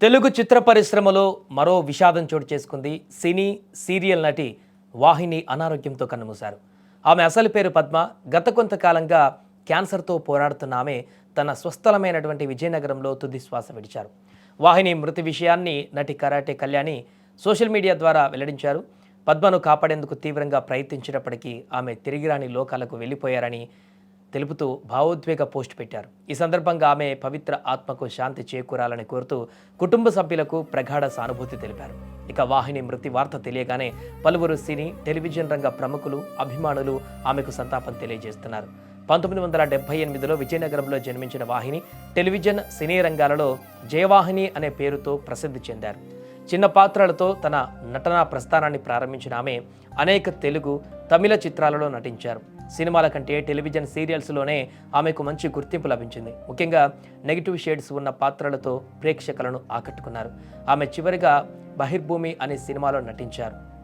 తెలుగు చిత్ర పరిశ్రమలో మరో విషాదం చోటు చేసుకుంది. సినీ సీరియల్ నటి వాహిని అనారోగ్యంతో కన్నుమూశారు. ఆమె అసలు పేరు పద్మ. గత కొంతకాలంగా క్యాన్సర్తో పోరాడుతున్న ఆమె తన స్వస్థలమైనటువంటి విజయనగరంలో తుది శ్వాస విడిచారు. వాహిని మృతి విషయాన్ని నటి కరాటే కళ్యాణి సోషల్ మీడియా ద్వారా వెల్లడించారు. పద్మను కాపాడేందుకు తీవ్రంగా ప్రయత్నించినప్పటికీ ఆమె తిరిగిరాని లోకాలకు వెళ్ళిపోయారని తెలుపుతూ భావోద్వేగ పోస్ట్ పెట్టారు. ఈ సందర్భంగా ఆమె పవిత్ర ఆత్మకు శాంతి చేకూరాలని కోరుతూ కుటుంబ సభ్యులకు ప్రగాఢ సానుభూతి తెలిపారు. ఇక వాహిని మృతి వార్త తెలియగానే పలువురు సినీ టెలివిజన్ రంగ ప్రముఖులు అభిమానులు ఆమెకు సంతాపం తెలియజేస్తున్నారు. 1978లో విజయనగరంలో జన్మించిన వాహిని టెలివిజన్ సినీ రంగాలలో జయవాహిని అనే పేరుతో ప్రసిద్ధి చెందారు. చిన్న పాత్రలతో తన నటనా ప్రస్థానాన్ని ప్రారంభించిన ఆమె అనేక తెలుగు, తమిళ చిత్రాలలో నటించారు. సినిమాల కంటే టెలివిజన్ సీరియల్స్లోనే ఆమెకు మంచి గుర్తింపు లభించింది. ముఖ్యంగా నెగిటివ్ షేడ్స్ ఉన్న పాత్రలతో ప్రేక్షకులను ఆకట్టుకున్నారు. ఆమె చివరిగా బహిర్భూమి అనే సినిమాలో నటించారు.